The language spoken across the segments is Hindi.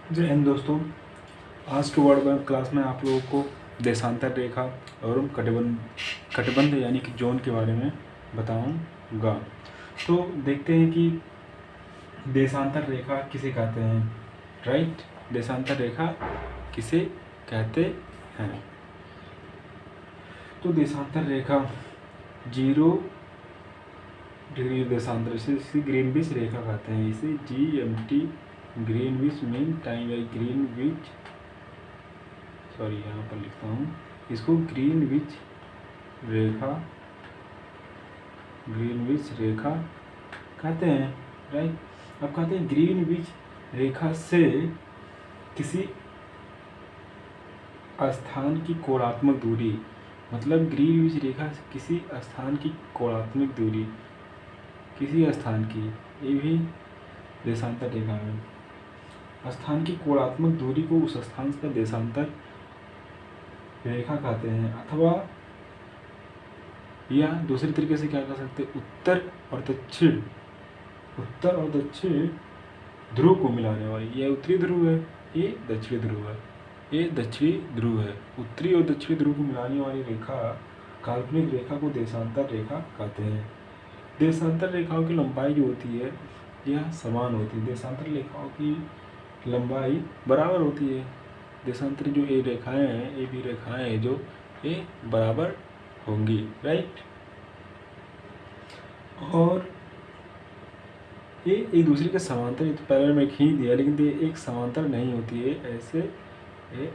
जय हिंद दोस्तों। आज के वर्ड बैंक क्लास में आप लोगों को देशांतर रेखा और कटिबंध यानी कि जोन के बारे में बताऊंगा। तो देखते हैं कि देशांतर रेखा किसे कहते हैं। राइट, देशांतर रेखा किसे कहते हैं। तो देशांतर रेखा 0 डिग्री देशांतर, इसे ग्रीनविच रेखा कहते हैं। इसे GMT Greenwich mean time by Greenwich, sorry यहाँ पर लिखता हूँ, इसको ग्रीनविच रेखा कहते हैं। राइट, अब कहते हैं ग्रीनविच रेखा से किसी स्थान की कोणात्मक दूरी, मतलब ग्रीनविच रेखा से किसी स्थान की कोणात्मक दूरी, किसी स्थान की, ये भी देशांतर रेखा है। स्थान की कोणात्मक दूरी को उस स्थान का देशांतर रेखा कहते हैं। अथवा या दूसरे तरीके से क्या कह सकते हैं, उत्तर और दक्षिण ध्रुव को मिलाने वाली, यह उत्तरी ध्रुव है, ये दक्षिणी ध्रुव है, ये दक्षिणी ध्रुव है। उत्तरी और दक्षिणी ध्रुव को मिलाने वाली रेखा, काल्पनिक रेखा को देशांतर रेखा कहते हैं। देशांतर रेखाओं की लंबाई जो होती है यह समान होती है। देशांतर रेखाओं की लंबाई बराबर होती है। देशांतर जो ये रेखाएं हैं, ये भी रेखाएं हैं जो ये बराबर होंगी। राइट, और ये एक दूसरे के समांतर, तो पहले मैं खींच दिया, लेकिन ये एक समांतर नहीं होती है। ऐसे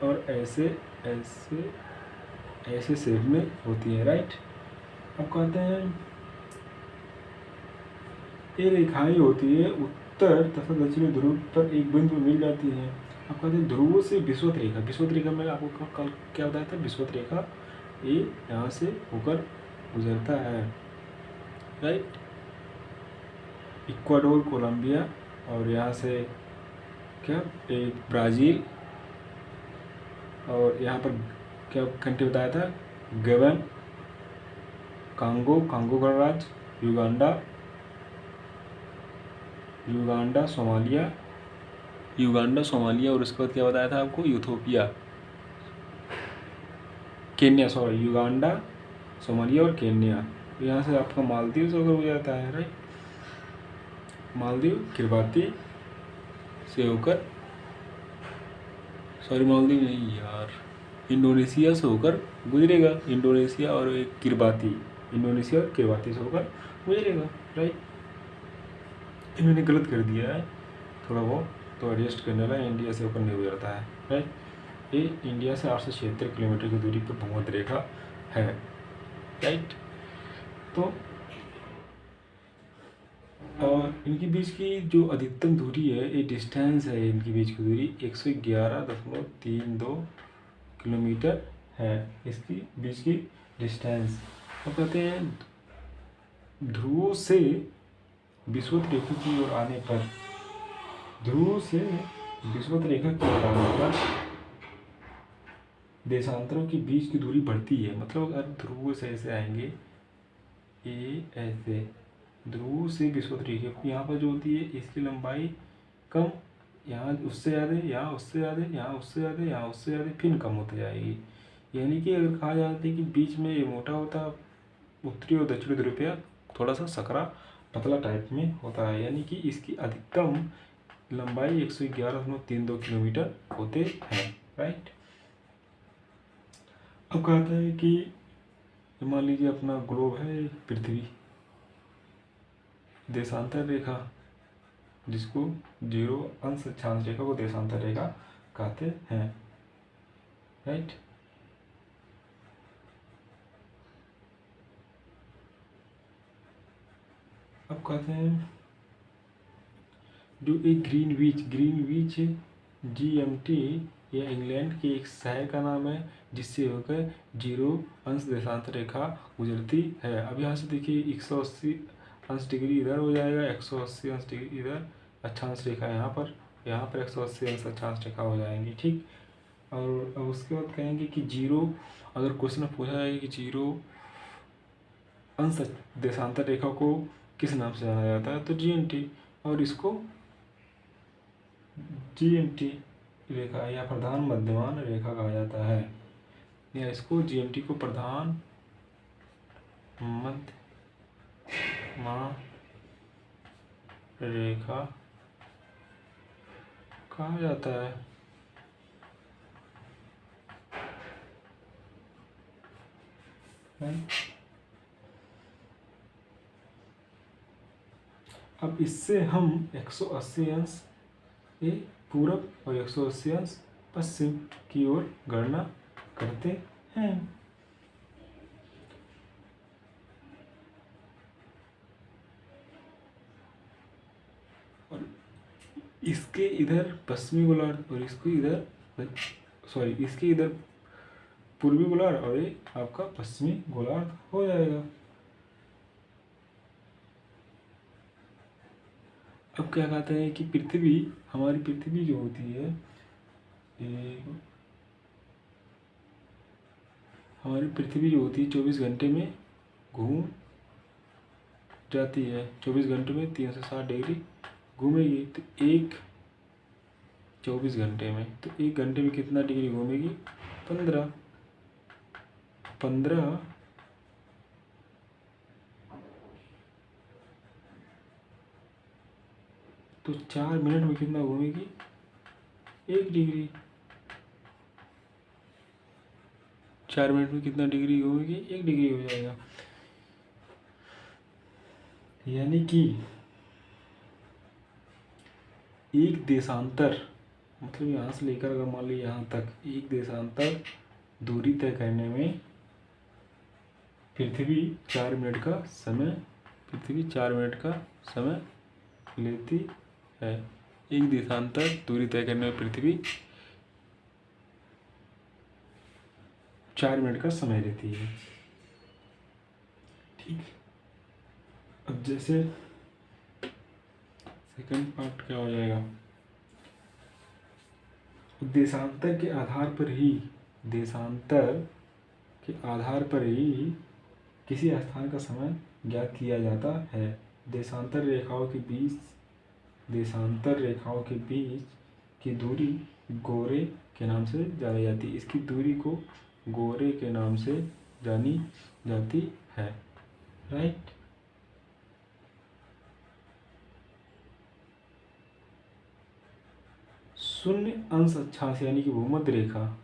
और ऐसे शेप में होती है। राइट, अब कहते हैं ये रेखाएं होती है उत्तर तथा दक्षिणी ध्रुव पर एक बिंदु मिल जाती है। अब कहते हैं ध्रुवों से विषुवत रेखा में आपको कल क्या बताया था, विषुवत रेखा ये यहाँ से होकर गुजरता है। राइट, इक्वाडोर, कोलंबिया और यहाँ से क्या एक ब्राज़ील, और यहाँ पर क्या कंट्री बताया था, गबन, कांगो गणराज्य, युगांडा, सोमालिया, और उसके बाद क्या बताया था आपको, Ethiopia, Kenya, sorry, Uganda, Somalia और केन्या। यहाँ से आपका मालदीव से होकर हो जाता है। राइट, मालदीव किरबाती से होकर, सॉरी मालदीव नहीं यार, इंडोनेशिया से होकर गुजरेगा। इंडोनेशिया और किरबाती से होकर गुजरेगा। राइट, मैंने गलत कर दिया है थोड़ा बहुत, तो एडजस्ट करने वाला, इंडिया से होकर नहीं गुजरता है। राइट, ये इंडिया से 876 किलोमीटर की दूरी पर भूमध्य रेखा है। राइट, तो और इनके बीच की जो अधिकतम दूरी है, ये डिस्टेंस है, इनके बीच की दूरी 111.32 किलोमीटर है, इसकी बीच की डिस्टेंस। अब कहते हैं ध्रुवों से विषुवत रेखा की ओर आने पर, देशांतरों के बीच की दूरी बढ़ती है। मतलब अगर ध्रुव से ऐसे आएंगे, ये ऐसे ध्रुव से विषुवत रेखा यहाँ पर जो होती है, इसकी लंबाई कम, यहाँ उससे ज़्यादा, यहाँ उससे ज़्यादा, यहाँ उससे ज़्यादा, यहाँ उससे ज़्यादा, फिर कम होती जाएगी। यानी कि अगर कहा जाता है कि बीच में ये मोटा होता, उत्तरी और दक्षिणी ध्रुव पे थोड़ा सा सकरा पतला टाइप में होता है। यानी कि इसकी अधिकतम लंबाई 111.32 किलोमीटर होते हैं। राइट, अब कहता है कि मान लीजिए अपना ग्लोब है पृथ्वी, देशांतर रेखा जिसको 0 अंश अक्षांश रेखा को देशांतर रेखा कहते हैं। राइट, अब कहते हैं जो एक ग्रीनविच GMT, यह इंग्लैंड के एक शहर का नाम है जिससे होकर 0 अंश देशांतर रेखा गुजरती है। अब यहाँ से देखिए 180 अंश डिग्री इधर हो जाएगा, 180 अंश डिग्री इधर अक्षांश रेखा यहाँ पर 180 अंश अक्षांश रेखा हो जाएंगी। ठीक, और अब उसके बाद कहेंगे कि 0, अगर क्वेश्चन में पूछा जाएगा कि 0 अंश देशांतर रेखा को किस नाम से जाना जाता है, तो GMT, और इसको GMT रेखा या प्रधान मध्यमान रेखा कहा जाता है, या इसको जीएमटी को प्रधान मध्यमान रेखा कहा जाता है। अब इससे हम 180 अंश पूरब और 180 अंश पश्चिम की ओर गणना करते हैं। और इसके इधर पश्चिमी गोलार्ध और इसके इधर पूर्वी गोलार्ध और ये आपका पश्चिमी गोलार्ध हो जाएगा। अब क्या कहते हैं कि हमारी पृथ्वी जो होती है, हमारी पृथ्वी जो होती है 24 घंटे में घूम जाती है, 24 घंटे में 360 डिग्री घूमेगी। तो 24 घंटे में, तो 1 घंटे में कितना डिग्री घूमेगी? 15। तो 4 मिनट में कितना घूमेगी? 1 डिग्री। 4 मिनट में कितना डिग्री घूमेगी? 1 डिग्री हो जाएगा। यानी कि एक देशांतर, मतलब यहाँ से लेकर अगर मान लीजिए यहाँ तक एक देशांतर दूरी तय करने में पृथ्वी 4 मिनट का समय लेती है। एक देशांतर दूरी तय करने में पृथ्वी 4 मिनट का समय लेती है। ठीक। अब जैसे सेकंड पार्ट क्या हो जाएगा? देशांतर के आधार पर ही किसी स्थान का समय ज्ञात किया जाता है। देशांतर रेखाओं के बीच की दूरी गोरे के नाम से जानी जाती है। इसकी दूरी को गोरे के नाम से जानी जाती है। राइट। शून्य अंश अक्षांश यानी कि भूमध्य रेखा।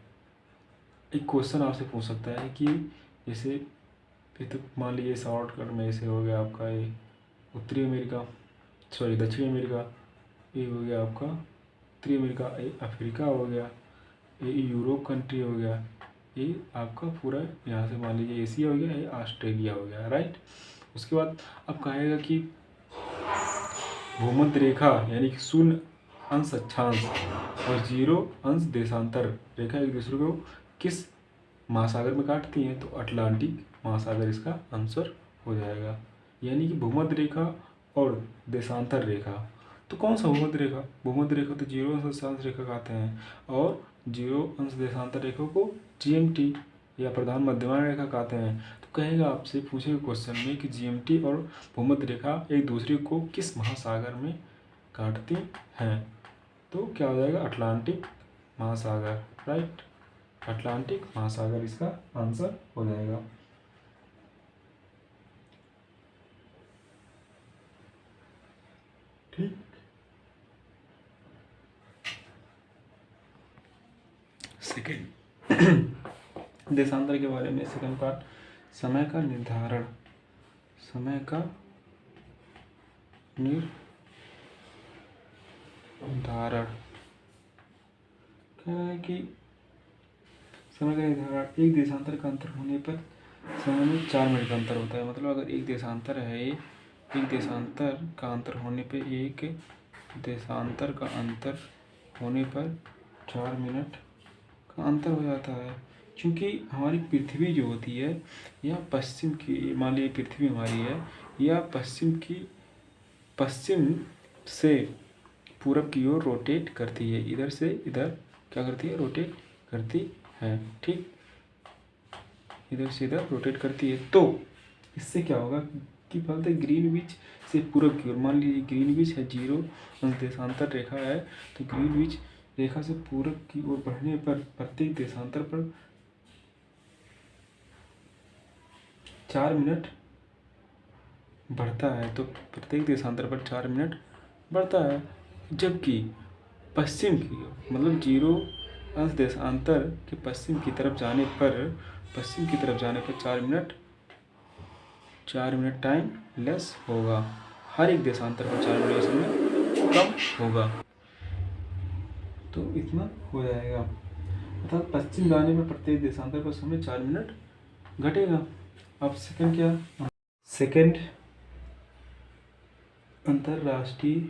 एक क्वेश्चन आपसे पूछ सकता है कि जैसे तो मान लीजिए शॉर्टकट में ऐसे हो गया आपका ये दक्षिण अमेरिका, ये हो गया आपका उत्तरी अमेरिका, ये अफ्रीका हो गया, ये यूरोप कंट्री हो गया, ये आपका पूरा यहाँ से मान लीजिए एशिया हो गया, ये ऑस्ट्रेलिया हो गया। राइट। उसके बाद अब कहेगा कि भूमध्य रेखा यानी कि शून्य अंश अक्षांश और 0 अंश देशांतर रेखा एक दूसरे को किस महासागर में काटती हैं? तो अटलांटिक महासागर इसका आंसर हो जाएगा। यानी कि भूमध्य रेखा और देशांतर रेखा, तो कौन सा भूमध्य रेखा? भूमध्य रेखा तो 0 अंश अक्षांश रेखा कहते हैं, और 0 अंश देशांतर रेखा को जीएमटी या प्रधान मध्यमान रेखा कहते हैं। तो कहेगा आपसे पूछेगा क्वेश्चन में कि जीएमटी और भूमध्य रेखा एक दूसरे को किस महासागर में काटती हैं? तो क्या हो जाएगा? अटलांटिक महासागर। राइट। अटलांटिक महासागर इसका आंसर हो जाएगा। ठीक। सेकेंड देशांतर के बारे में सेकंड पार्ट, समय का निर्धारण क्या है कि समय का निर्धारण एक देशांतर का अंतर होने पर समय में 4 मिनट का अंतर होता है। मतलब अगर एक देशांतर है, एक देशांतर का अंतर होने पे 4 मिनट का अंतर हो जाता है। क्योंकि हमारी पृथ्वी जो होती है यह पश्चिम की, मान लीजिए पृथ्वी हमारी है, यह पश्चिम से पूरब की ओर रोटेट करती है। इधर से इधर क्या करती है? रोटेट करती है। ठीक। इधर से इधर रोटेट करती है। तो इससे क्या होगा कि बोलते ग्रीनविच से पूरब की ओर, मान लीजिए ग्रीनविच है 0 अंश देशांतर रेखा है, तो ग्रीनविच रेखा से पूरब की ओर बढ़ने पर प्रत्येक देशांतर पर 4 मिनट बढ़ता है। तो प्रत्येक देशांतर पर 4 मिनट बढ़ता है, जबकि पश्चिम की मतलब 0 अंश देशांतर के पश्चिम की तरफ जाने पर 4 मिनट टाइम लेस होगा। हर एक देशांतर पर 4 मिनट समय कम होगा। तो इतना हो जाएगा, अर्थात पश्चिम जाने पर प्रत्येक देशांतर पर समय 4 मिनट घटेगा। अब सेकंड क्या? सेकंड, अंतरराष्ट्रीय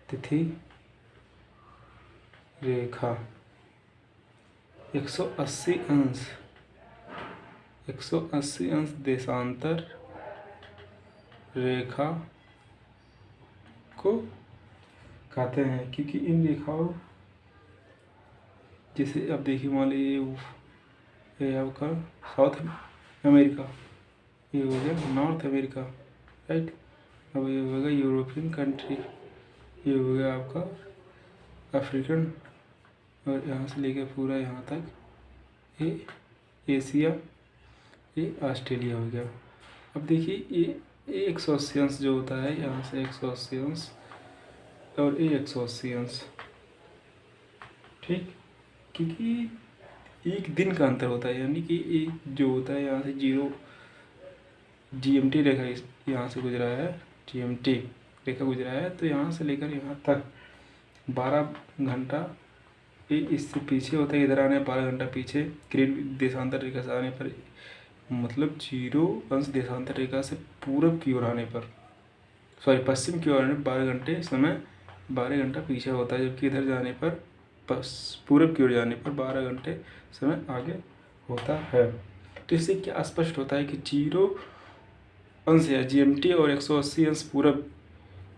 तिथि रेखा 180 अंश देशांतर रेखा को कहते हैं, क्योंकि इन रेखाओं, जैसे अब देखिए मान लीजिए ये आपका साउथ अमेरिका, ये हो गया नॉर्थ अमेरिका, राइट। अब ये हो गया यूरोपियन कंट्री, ये हो गया आपका अफ्रीकन, और यहाँ से लेकर पूरा यहाँ तक ये एशिया, ये ऑस्ट्रेलिया हो गया। अब देखिए ये 180 अंश जो होता है, यहाँ से 180 अंश और ये 180 अंश, ठीक, क्योंकि एक दिन का अंतर होता है, यानी कि ये जो होता है यहाँ से 0 GMT रेखा यहाँ से गुजरा है, GMT रेखा गुजरा है, तो यहाँ से लेकर यहाँ तक 12 घंटा ये इससे पीछे होता है, इधर आने 12 घंटा पीछे ग्रीन देशांतर रेखा से आने पर, मतलब 0 अंश देशांतर रेखा से पूरब की ओर आने पर, सॉरी पश्चिम की ओर आने पर 12 घंटा पीछे होता है, जबकि इधर जाने पर पूरब की ओर जाने पर 12 घंटे समय आगे होता है। तो इससे क्या स्पष्ट होता है कि 0 अंश या GMT और 180 अंश पूरब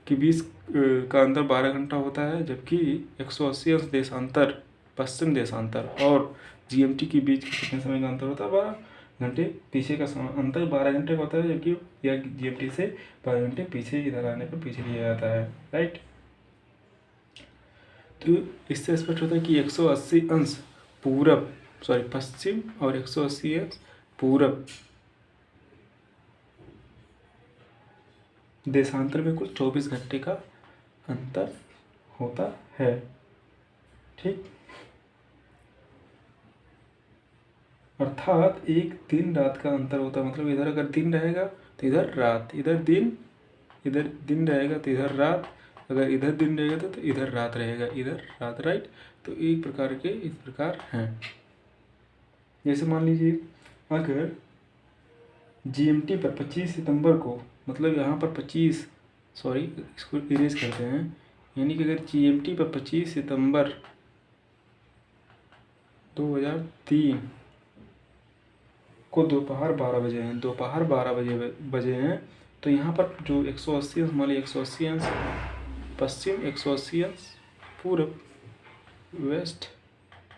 के बीच का अंतर 12 घंटा होता है, जबकि 180 अंश देशांतर पश्चिम देशांतर और GMT के बीच कितने समय का अंतर होता है? 12 घंटे। पीछे का समय अंतर 12 घंटे का होता है, जबकि यह GMT से 12 घंटे पीछे इधर आने पर पीछे लिया जाता है, राइट। तो इससे स्पष्ट होता है कि 180 अंश पूरब, सॉरी पश्चिम, और 180 अंश पूरब देशांतर में कुल 24 घंटे का अंतर होता है, ठीक। अर्थात एक दिन रात का अंतर होता है, मतलब इधर अगर दिन रहेगा तो इधर रात, इधर दिन रहेगा तो इधर रात, अगर इधर दिन रहेगा तो इधर रात रहेगा, इधर रात, राइट। तो एक प्रकार के इस प्रकार हैं। जैसे मान लीजिए अगर GMT पर 25 सितंबर को, मतलब यहाँ पर 25, सॉरी इसको इरेज करते हैं, यानी कि अगर GMT पर 25 सितंबर 2003 को दोपहर 12 बजे हैं, तो यहाँ पर जो 180 अंश, मान लीजिए 180 अंश पश्चिम, 180 अंश पूरब, वेस्ट,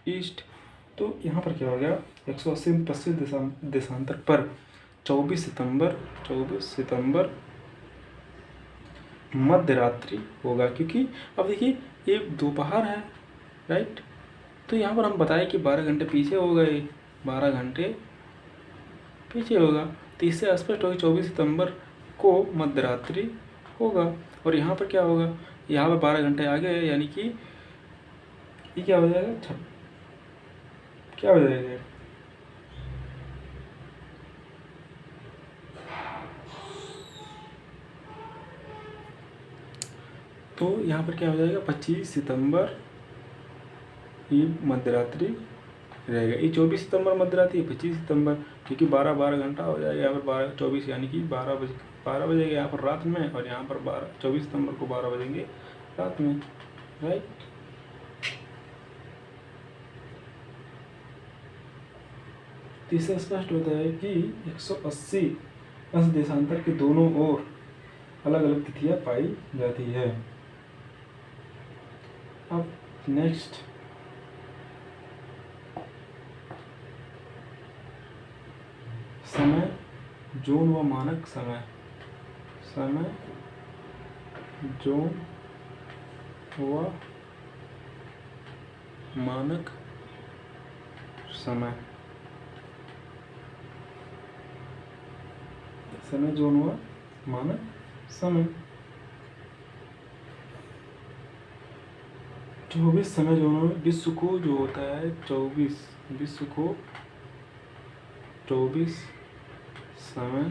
ईस्ट, तो यहाँ पर क्या हो गया? 180 अंश पश्चिम देशांतर पर 24 सितंबर मध्य रात्रि होगा, क्योंकि अब देखिए ये दोपहर है, राइट। तो यहाँ पर हम बताएं कि 12 घंटे पीछे हो गए, 12 घंटे पीछे होगा, तो इससे स्पष्ट होगा 24 सितंबर को मध्य रात्रि होगा। और यहाँ पर क्या होगा? यहाँ पर 12 घंटे आगे है, यानी कि ये क्या हो जाएगा? क्या हो जाएगा? तो यहाँ पर क्या हो जाएगा? 25 सितंबर ये मध्यरात्रि रहेगा। ये 24 सितंबर मध्यरात्रि, 25 सितंबर, क्योंकि 12 घंटा हो जाएगा यहाँ पर, 12-24 यानी कि 12 बजेगा यहाँ पर रात में, और यहाँ पर 24 सितंबर को 12 बजेंगे रात में, राइट। इससे स्पष्ट होता है कि 180 अंश देशांतर के दोनों ओर अलग अलग तिथियां पाई जाती है। अब नेक्स्ट समय जोन व मानक समय, जोन व मानक समय, जोन व मानक समय। 24 समय जोनों में विश्व को जो होता है 24 समय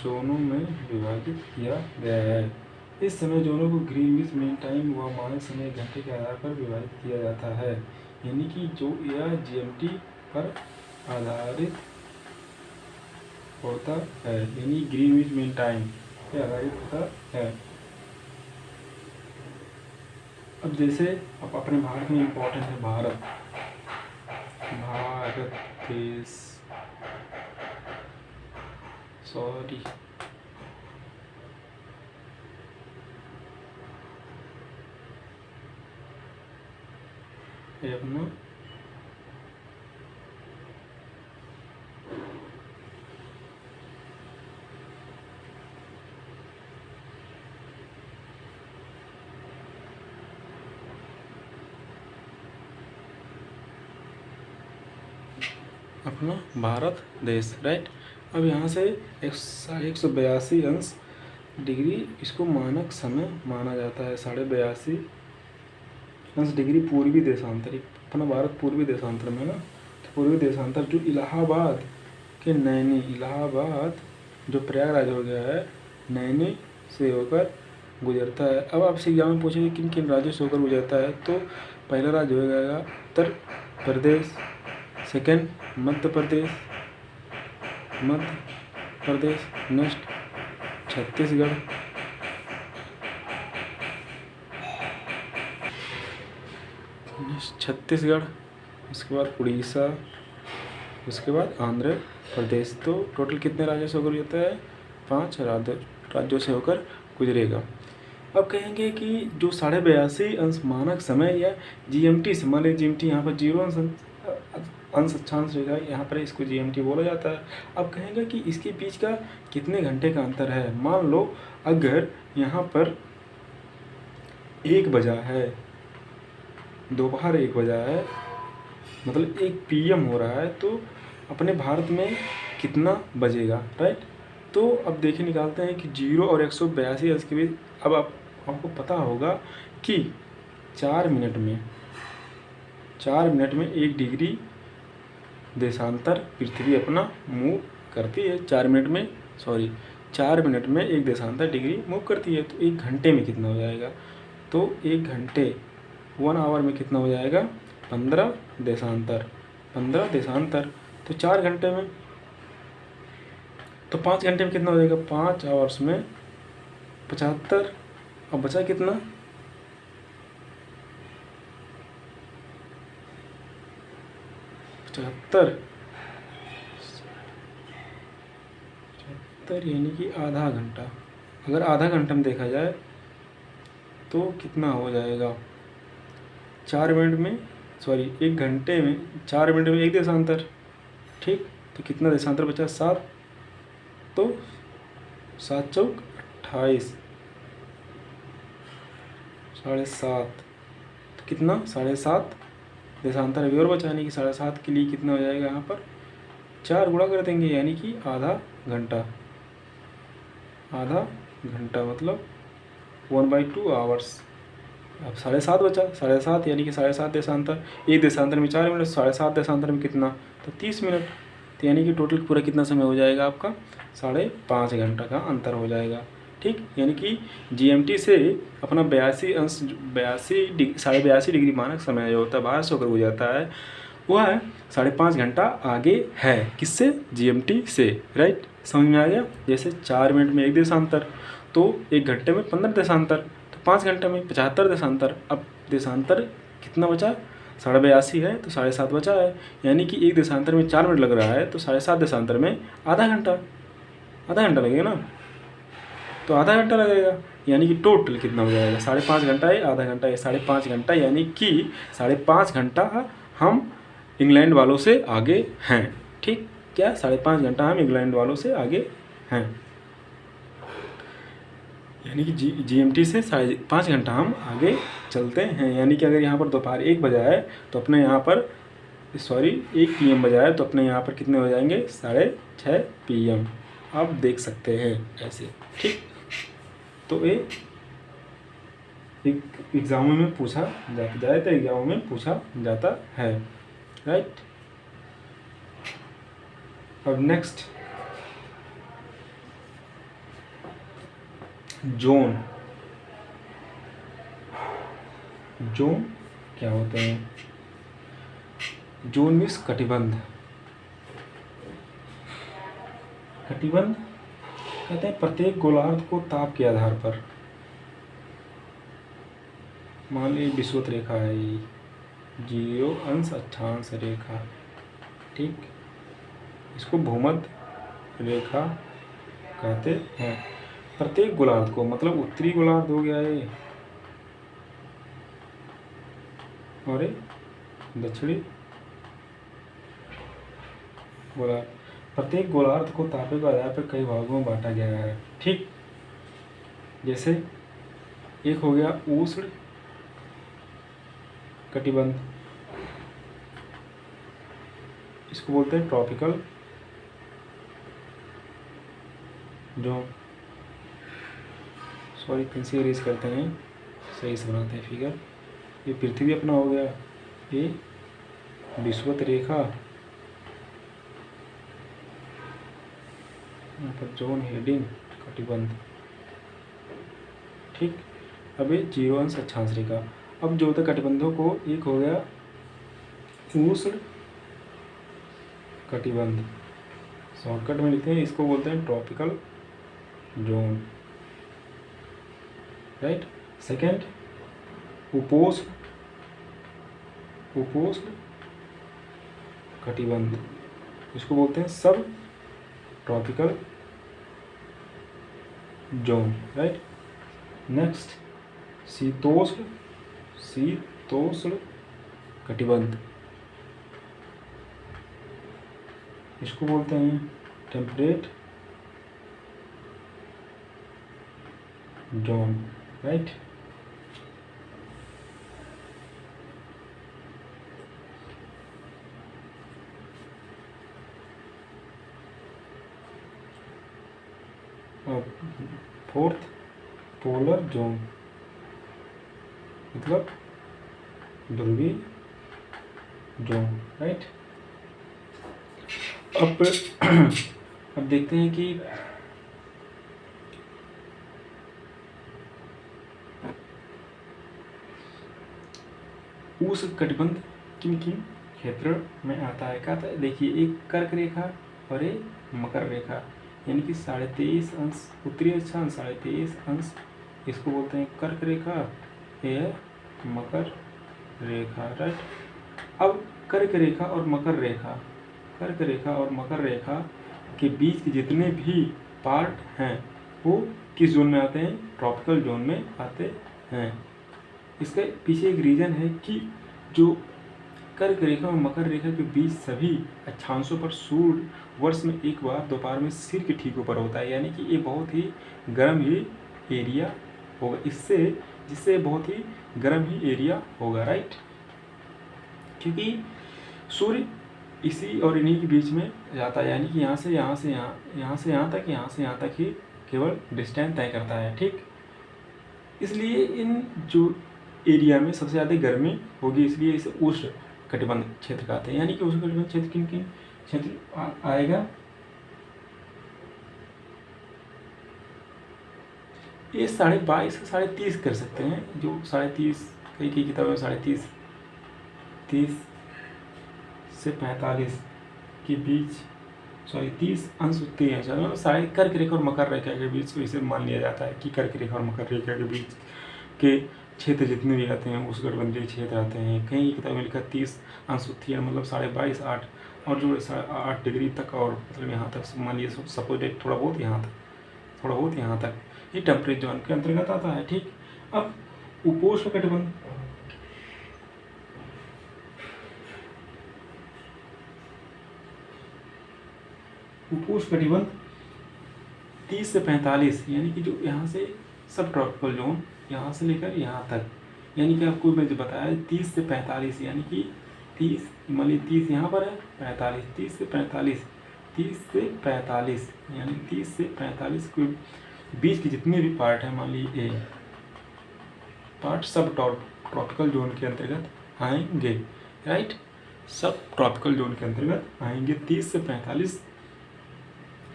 जोनों में विभाजित किया गया है। इस समय जोनों को ग्रीनविच मीन टाइम व मानक समय घंटे के आधार पर विभाजित किया जाता है, यानी कि जो यह जीएमटी पर आधारित होता है, यानी ग्रीनविच मीन टाइम पे आधारित होता है। अब जैसे अब अपने भारत में इम्पोर्टेंट है भारत देश, ये अपना भारत देश, राइट। अब यहाँ से 182 डिग्री इसको मानक समय माना जाता है। 82.5 डिग्री पूर्वी देशांतर, अपना भारत पूर्वी देशांतर में ना, तो पूर्वी देशांतर जो इलाहाबाद के नैनी, इलाहाबाद जो प्रयागराज हो गया है, नैनी से होकर गुजरता है। अब आपसे एग्जाम में पूछेंगे किन किन राज्यों से होकर गुजरता है, तो पहला राज्य हो जाएगा उत्तर प्रदेश, सेकेंड मध्य प्रदेश, नेक्स्ट छत्तीसगढ़, उसके बाद उड़ीसा, उसके बाद आंध्र प्रदेश। तो टोटल कितने राज्यों से होकर गुजरता है? 5 राज्यों से होकर गुजरेगा। अब कहेंगे कि जो 82.5 मानक समय या जीएमटी से, मान लीजिए जीएमटी यहाँ पर 0 अंश अक्षांश रहेगा, यहाँ पर इसको जीएमटी बोला जाता है। अब कहेंगे कि इसके बीच का कितने घंटे का अंतर है। मान लो अगर यहाँ पर 1 बजा है, दोपहर 1 बजा है, मतलब 1 PM हो रहा है, तो अपने भारत में कितना बजेगा, राइट। तो अब देखिए निकालते हैं कि 0 और 182 अंश के बीच। अब आपको पता होगा कि 4 मिनट में 1 डिग्री देशांतर पृथ्वी अपना मूव करती है। 4 मिनट में 1 देशांतर डिग्री मूव करती है। तो 1 घंटे में कितना हो जाएगा? तो 1 घंटे 1 आवर में कितना हो जाएगा? 15 देशांतर। तो 4 घंटे में, तो 5 घंटे में कितना हो जाएगा? 5 आवर्स में 75। अब बचा कितना? 75 यानी कि आधा घंटा। अगर आधा घंटा में देखा जाए तो कितना हो जाएगा? 4 मिनट में, 1 घंटे में 4 मिनट में 1 देशांतर, ठीक। तो कितना देशांतर बचा? 7। तो 7 चौक 28, 7.5। तो कितना? 7.5 देशांतर अभी और बचा, यानी कि 7.5 के लिए कितना हो जाएगा? यहाँ पर 4 गुणा कर देंगे, यानी कि आधा घंटा मतलब 1/2 आवर्स। अब 7.5 बचा, 7.5 यानी कि 7.5 देशांतर, 1 देशांतर में 4 मिनट, 7.5 देशांतर में कितना? तो 30 मिनट। तो यानी कि टोटल पूरा कितना समय हो जाएगा आपका? 5.5 घंटा का अंतर हो जाएगा, ठीक। यानी कि जीएमटी से अपना 82 डिग्री मानक समय जो होता है बाहर से होकर गुजरता है, वह 5.5 घंटा आगे है। किससे? जीएमटी से, राइट। समझ में आ गया? जैसे 4 मिनट में 1 देशांतर, तो 1 घंटे में 15 देशांतर, तो 5 घंटे में 75 देशांतर। अब देशांतर कितना बचा? 82 है, तो 7.5 बचा है, यानी कि 1 देशांतर में 4 मिनट लग रहा है, तो 7.5 देशांतर में आधा घंटा लगेगा ना। तो आधा घंटा लगेगा, यानी कि टोटल कितना हो जाएगा? 5.5 घंटा है, आधा घंटा है, 5.5 घंटा, यानी कि 5.5 घंटा हम इंग्लैंड वालों से आगे हैं, ठीक। क्या 5.5 घंटा हम इंग्लैंड वालों से आगे हैं, यानी कि GMT से 5.5 घंटा हम आगे चलते हैं। यानी कि अगर यहाँ पर दोपहर 1 बजा है तो अपने यहाँ पर 1 PM बजा है तो अपने यहाँ पर कितने हो जाएंगे, 6:30 PM। आप देख सकते हैं ऐसे, ठीक। तो ये एग्ज़ामों में पूछा जाता है, एग्जामों में पूछा जाता है, राइट। अब नेक्स्ट जोन। जोन क्या होते हैं? जोन मीन्स कटिबंध। कटिबंध कहते हैं प्रत्येक गोलार्ध को ताप के आधार पर, मान लीजिए विषुवत रेखा है, 0 अंश अक्षांश रेखा, ठीक, इसको भूमध्य रेखा कहते हैं। प्रत्येक गोलार्ध को, मतलब उत्तरी गोलार्ध हो गया ये, और दक्षिणी गोलार्ध, प्रत्येक गोलार्ध को तापे के आधार पर कई भागों में बांटा गया है, ठीक। जैसे एक हो गया उष्ण कटिबंध, इसको बोलते हैं tropical zone. Sorry, pencil erase करते हैं, सही से बनाते हैं फिगर। ये पृथ्वी अपना हो गया, ये विषुवत रेखा, यहाँ पर जोन हेडिंग कटिबंध, ठीक। अब ये 0 अंश अक्षांश रेखा। अब जो होता है कटिबंधों को, एक हो गया उष्ण कटिबंध, शॉर्टकट में लिखते हैं, इसको बोलते हैं ट्रॉपिकल जोन, राइट। सेकेंड उपोष्ण कटिबंध, इसको बोलते हैं सब ट्रॉपिकल जोन, राइट। नेक्स्ट शीतोष्ण कटिबंध, इसको बोलते हैं टेम्परेट जोन, राइट। और फोर्थ पोलर जोन, मतलब ध्रुवीय जोन, राइट। अब देखते हैं कि उष्ण कटिबंध किन किन क्षेत्र में आता है। क्या आता है, देखिए, एक कर्क रेखा और एक मकर रेखा, यानी कि 23.5 अंश उत्तरी अक्षांश, 23.5 अंश, इसको बोलते हैं कर्क रेखा, यह मकर रेखा, राइट। अब कर्क रेखा और मकर रेखा के बीच के जितने भी पार्ट हैं वो किस जोन में आते हैं, ट्रॉपिकल जोन में आते हैं। इसके पीछे एक रीज़न है कि जो कर्क रेखा और मकर रेखा के बीच सभी अक्षांशों पर सूर्य वर्ष में एक बार दोपहर में सिर के ठीक ऊपर होता है, यानी कि ये बहुत ही गर्म ही एरिया होगा, जिससे बहुत ही गर्म ही एरिया होगा, राइट। क्योंकि सूर्य इसी और इन्हीं के बीच में जाता है, यानी कि यहाँ से यहाँ तक ही केवल डिस्टेंस तय करता है, ठीक। इसलिए इन जो एरिया में सबसे ज़्यादा गर्मी होगी, इसलिए इसे उष्ण कटिबंध क्षेत्र कहते हैं। यानी कि उष्ण कटिबंध क्षेत्र किन किन क्षेत्र आएगा, ये 22.5 से 30.5 कर सकते हैं, जो 30.5 कई किताबों में 30 से 45 के बीच, 30 अंश उत्तरी है, मतलब साढ़े कर्क रेखा और मकर रेखा के बीच, इसे मान लिया जाता है कि कर्क रेखा और मकर रेखा के बीच के क्षेत्र जितने भी आते हैं उस गठबंधीय क्षेत्र आते हैं। कई किताबों में लिखा 30 अंश उत्तरी, मतलब 22.5 8 और जो 8 डिग्री तक, और मतलब यहाँ तक मान लीजिए सपोज थोड़ा बहुत यहाँ तक ये टेम्परेट जोन के अंतर्गत आता है, ठीक। अब उपोष्ण कटिबंध, उपोष्णकटिबंध 30 से 45 यानी कि जो यहाँ से सब ट्रॉपिकल जोन यहाँ से लेकर यहाँ तक, यानी कि आपको मैं जो बताया 30 से 45 यानी कि 30 मान लीजिए 30 यहाँ पर है 45, 30 से 45, 30 से 45 यानी 30 से 45 के बीच के जितने भी पार्ट हैं, मान लीजिए ए पार्ट सब ट्रॉपिकल जोन के अंतर्गत आएंगे, राइट। सब ट्रॉपिकल जोन के अंतर्गत आएंगे। 30 से 45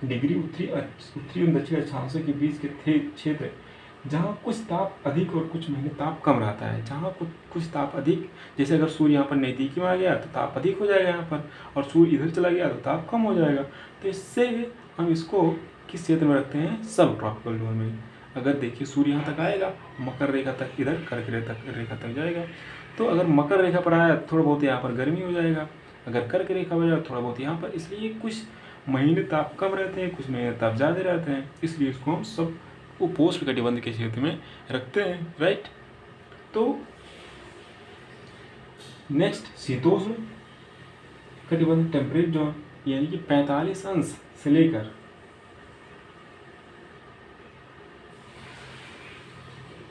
डिग्री उत्तरी और दक्षिण अक्षांशों के बीच के क्षेत्र जहाँ कुछ ताप अधिक और कुछ महीने ताप कम रहता है, जहाँ कुछ ताप अधिक, जैसे अगर सूर्य यहाँ पर नज़दीकी में आ गया तो ताप अधिक हो जाएगा यहाँ पर, और सूर्य इधर चला गया तो ताप कम हो जाएगा। तो इससे हम इसको किस क्षेत्र में रखते हैं, सब ट्रॉपिकल जोन में। अगर देखिए सूर्य यहाँ तक आएगा, मकर रेखा तक, इधर कर्क रेखा तक जाएगा, तो अगर मकर रेखा पर आया थोड़ा बहुत यहाँ पर गर्मी हो जाएगा, अगर कर्क रेखा पर जाए थोड़ा बहुत यहाँ पर, इसलिए कुछ महीने ताप कम रहते हैं, कुछ महीने ताप ज़्यादा रहते हैं, इसलिए इसको हम सब उपोष्णकटिबंध के क्षेत्र में रखते हैं, राइट। तो नेक्स्ट शीतोष्ण कटिबंध टेम्परेट जोन यानी कि 45 अंश से लेकर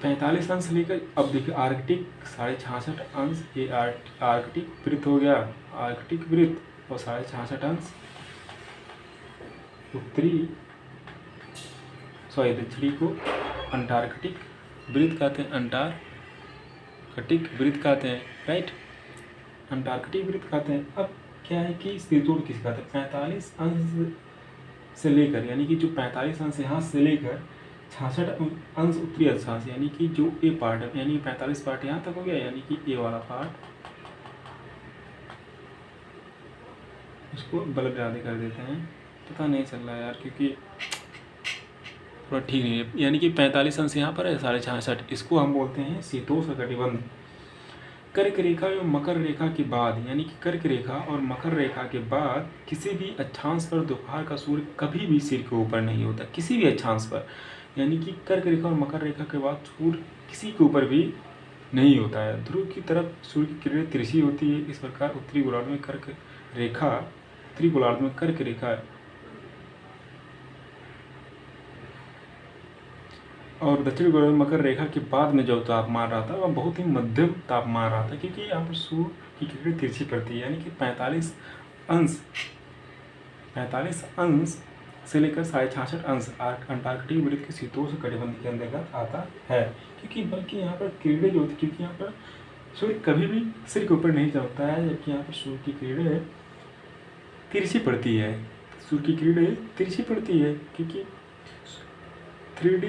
45 अंश लेकर, अब देखिए आर्कटिक 66.5 अंश, ये आर्कटिक वृत्त हो गया, आर्कटिक वृत्त, और 66.5 अंश उत्तरी दक्षिणी को अंटार्कटिक वृत्त कहते हैं, अंटार्कटिक वृत्त कहते हैं, राइट, अंटार्कटिक वृत्त कहते हैं। अब क्या है कि शीतोष्ण किस कहते हैं, 45 अंश से लेकर, यानी कि जो 45 अंश यहाँ से लेकर 66 अंश उत्तरी अक्षांश, यानी कि जो ए पार्ट है, यानी 45 पार्ट यहाँ तक हो गया, यानी कि ए वाला पार्ट, इसको बल्ब ज़्यादा कर देते हैं, पता नहीं चल रहा यार क्योंकि थोड़ा ठीक नहीं है, यानी कि 45 अंश यहाँ पर है, 66.5, इसको हम बोलते हैं शीतोष्ण कटिबंध। कर्क रेखा एवं मकर रेखा के बाद, यानी कि कर्क रेखा और मकर रेखा के बाद किसी भी अक्षांश पर दोपहर का सूर्य कभी भी सिर के ऊपर नहीं होता, किसी भी अक्षांश पर, यानी कि कर्क रेखा और मकर रेखा के बाद सूर्य किसी के ऊपर भी नहीं होता है। ध्रुव की तरफ सूर्य की किरणें तिरछी होती है, इस प्रकार उत्तरी गोलार्ध में कर्क रेखा, उत्तरी गोलार्ध में कर्क रेखा और दक्षिण गोलार्ध में मकर रेखा के बाद में जो तापमान रहा था वह बहुत ही मध्यम तापमान रहा था, क्योंकि यहाँ पर सूर्य की किरणें तिरछी पड़ती है, यानी कि 45 अंश से लेकर 66.5 अंश अंटार्कटिक वृत्त के शीतोष्ण कटिबंध के अंतर्गत आता है। क्योंकि बल्कि यहाँ पर किरणें जो होती, क्योंकि यहाँ पर सूर्य कभी भी सिर के ऊपर नहीं चमकता है, जबकि यहाँ पर सूर्य की किरणें तिरछी पड़ती है, सूर्य की किरणें तिरछी पड़ती है, क्योंकि 3D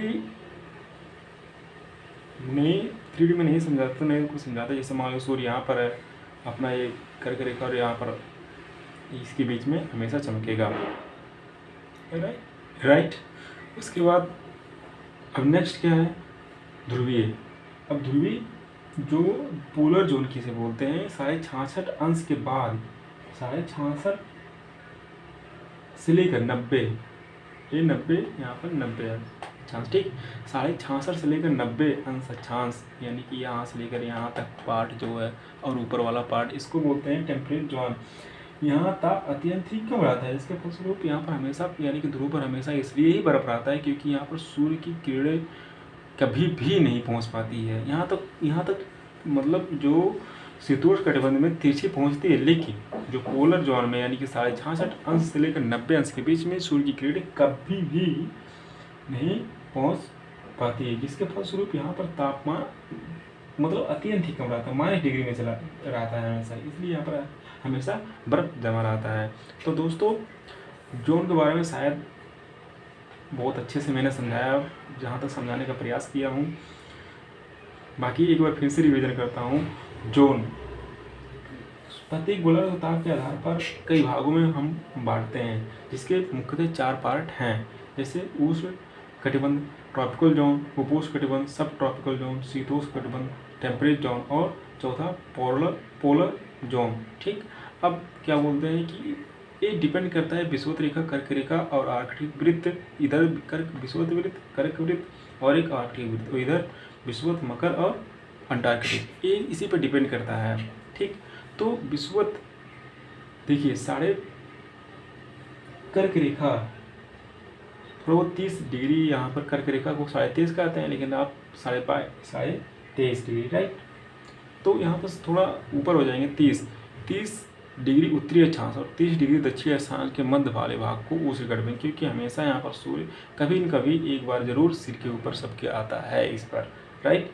में नहीं समझाता, नहीं कुछ समझाता। जैसे मान लो सूर्य यहाँ पर है अपना ये कर्क रेखा और यहाँ पर इसके बीच में हमेशा चमकेगा, राइट। उसके बाद अब नेक्स्ट क्या है, ध्रुवीय। अब ध्रुवीय जो पोलर जोन किसे बोलते हैं, 66.5 अंश के बाद 66.5 से लेकर 90, ये 90 यहाँ पर 90 अक्षांश, ठीक, 66.5 से लेकर 90 अंश अक्षांश, यानी कि यहाँ से लेकर यहाँ तक पार्ट जो है और ऊपर वाला पार्ट, इसको बोलते हैं टेम्परेट जोन। यहाँ ताप अत्यंत ही कम रहता है, इसके फलस्वरूप यहाँ पर हमेशा, यानी कि ध्रुव पर हमेशा इसलिए ही बर्फ रहता है क्योंकि यहाँ पर सूर्य की किरणें कभी भी नहीं पहुँच पाती है यहाँ तक मतलब जो शीतोष्ण कटिबंध में तिरछी पहुँचती है, लेकिन जो पोलर जोन में यानी कि 66.5 अंश से लेकर 90 अंश के बीच में सूर्य की किरणें कभी भी नहीं पहुँच पाती है, जिसके फलस्वरूप यहाँ पर तापमान मतलब अत्यंत ही कम रहता है, -डिग्री में चला रहता है हमेशा, इसलिए यहाँ पर हमेशा बर्फ जमा रहता है। तो दोस्तों जोन के बारे में शायद बहुत अच्छे से मैंने समझाया, जहाँ तक समझाने का प्रयास किया हूँ। बाकी एक बार फिर से रिवीजन करता हूँ। जोन प्रत्येक गोलार्ध ताप के आधार पर कई भागों में हम बांटते हैं, जिसके मुख्यतः 4 पार्ट हैं, जैसे उष्ण कटिबंध, ट्रॉपिकल जोन, उपोष्ण कटिबंध, सब ट्रॉपिकल जोन, शीतोष्ण कटिबंध, टेम्परेट जोन, और चौथा पोलर जोन, ठीक। अब क्या बोलते हैं कि ये डिपेंड करता है विषुवत रेखा, कर्क रेखा और आर्कटिक वृत्त, इधर विषुवत वृत्त, कर्क वृत्त और एक आर्कटिक वृत्त, और इधर विषुवत, मकर और अंटार्कटिक, ये इसी पर डिपेंड करता है, ठीक। तो विषुवत देखिए कर्क रेखा, थोड़ा बहुत 30 डिग्री यहाँ पर कर्क रेखा को 23.5 कहते हैं, लेकिन आप 23.5 डिग्री, राइट। तो यहाँ पर थोड़ा ऊपर हो जाएंगे 30 डिग्री उत्तरी अक्षांश और 30 डिग्री दक्षिणी अक्षांश के मध्य वाले भाग को उष्ण कटिबंध, क्योंकि हमेशा यहाँ पर सूर्य कभी न कभी एक बार जरूर सिर के ऊपर सबके आता है इस पर, राइट।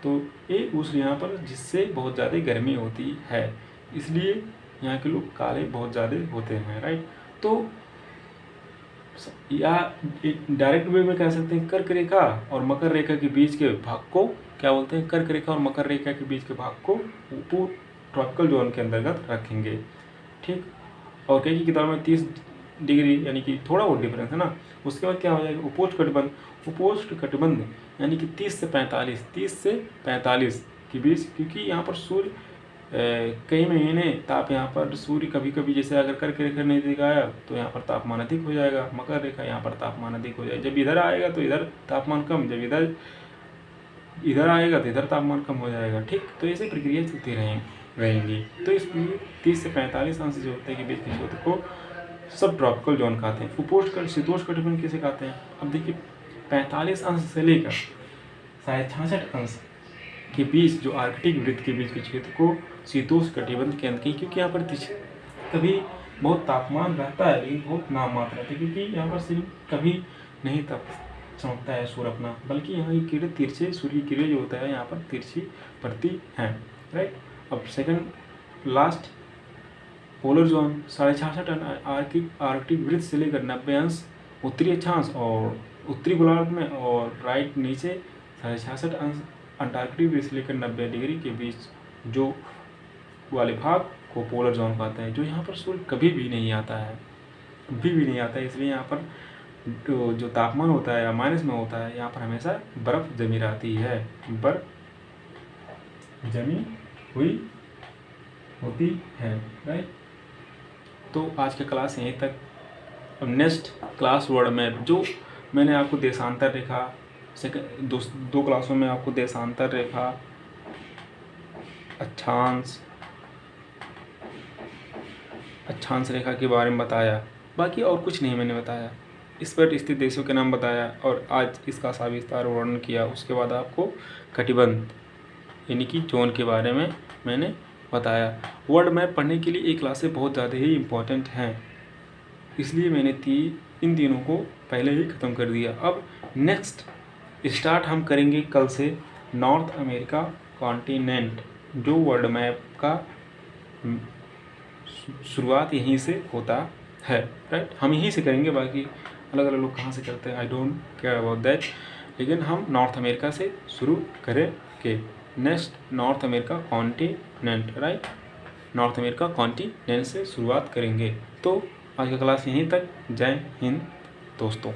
तो ये उष्ण यहाँ पर जिससे बहुत ज़्यादा गर्मी होती है, इसलिए यहाँ के लोग काले बहुत ज़्यादा होते हैं, राइट। तो या डायरेक्ट वे में कह सकते हैं कर्क रेखा और मकर रेखा के बीच के भाग को क्या बोलते हैं, कर्क रेखा और मकर रेखा के बीच के भाग को उप ट्रॉपिकल जोन के अंतर्गत रखेंगे, ठीक। और कई की किताब में 30 डिग्री यानी कि थोड़ा बहुत डिफरेंस है ना। उसके बाद क्या हो जाएगा, उपोष्ण कटिबंध। उपोष्ण कटिबंध यानी कि 30 से 45 के बीच, क्योंकि यहाँ पर सूर्य कई महीने ताप यहाँ पर सूर्य कभी कभी जैसे अगर कर्क रेखा नहीं दिखाया तो यहाँ पर तापमान अधिक हो जाएगा, मकर रेखा यहाँ पर तापमान अधिक हो जाएगा। जब इधर आएगा तो इधर तापमान कम, जब इधर आएगा तो इधर तापमान कम हो जाएगा, ठीक। तो ऐसे प्रक्रिया चलती रहेंगी। तो इसलिए 30 से 45 अंश जो होते हैं के बीच के क्षेत्र को सब ट्रॉपिकल जोन कहते हैं। उपोष्ण शीतोष्ण कटिबंध किसे कहते हैं, अब देखिए 45 अंश से लेकर 66 अंश के बीच जो आर्कटिक वृत्त के बीच के क्षेत्र को शीतोष्ण कटिबंध के अंत की, क्योंकि यहाँ पर कभी बहुत तापमान रहता है लेकिन बहुत नाम मात्र रहता है, क्योंकि यहाँ पर सिर्फ कभी नहीं चमकता है सूर्य अपना, बल्कि यहाँ की किरण तिरछे, सूर्य की किरण जो होता है यहाँ पर तिरछी पड़ती हैं, राइट। अब second last polar zone 66 Arctic वृत्त से लेकर 90 अंश उत्तरी अक्षांश और उत्तरी गोलार्ध में, और राइट नीचे 66 अंश अंटार्कटिक वृत्त से लेकर 90 डिग्री के बीच जो वाले भाग को पोलर जोन कहते हैं, जो यहाँ पर सूर्य कभी भी नहीं आता है, इसलिए यहाँ पर जो तापमान होता है या माइनस में होता है, यहाँ पर हमेशा बर्फ जमी रहती है, बर्फ जमी हुई होती है, राइट। तो आज का क्लास यहीं तक। अब नेक्स्ट क्लास वर्ड में जो मैंने आपको देशांतर रेखा दो क्लासों में आपको देशांतर रेखा, अक्षांश रेखा के बारे में बताया, बाकी और कुछ नहीं मैंने बताया। इस पर स्थित देशों के नाम बताया और आज इसका सविस्तार वर्णन किया। उसके बाद आपको कटिबंध यानी कि जोन के बारे में मैंने बताया। वर्ड मैप पढ़ने के लिए ये क्लासें बहुत ज़्यादा ही इम्पोर्टेंट हैं, इसलिए मैंने इन तीनों को पहले ही ख़त्म कर दिया। अब नेक्स्ट स्टार्ट हम करेंगे कल से नॉर्थ अमेरिका कॉन्टिनेंट, जो वर्ल्ड मैप का शुरुआत यहीं से होता है, राइट। हम यहीं से करेंगे, बाकी अलग अलग लोग कहाँ से करते हैं I don't care about that, लेकिन हम नॉर्थ अमेरिका से शुरू करेंगे। Next north America continent, right, north America continent से शुरुआत करेंगे। तो आज का क्लास यहीं तक। जय हिंद दोस्तों।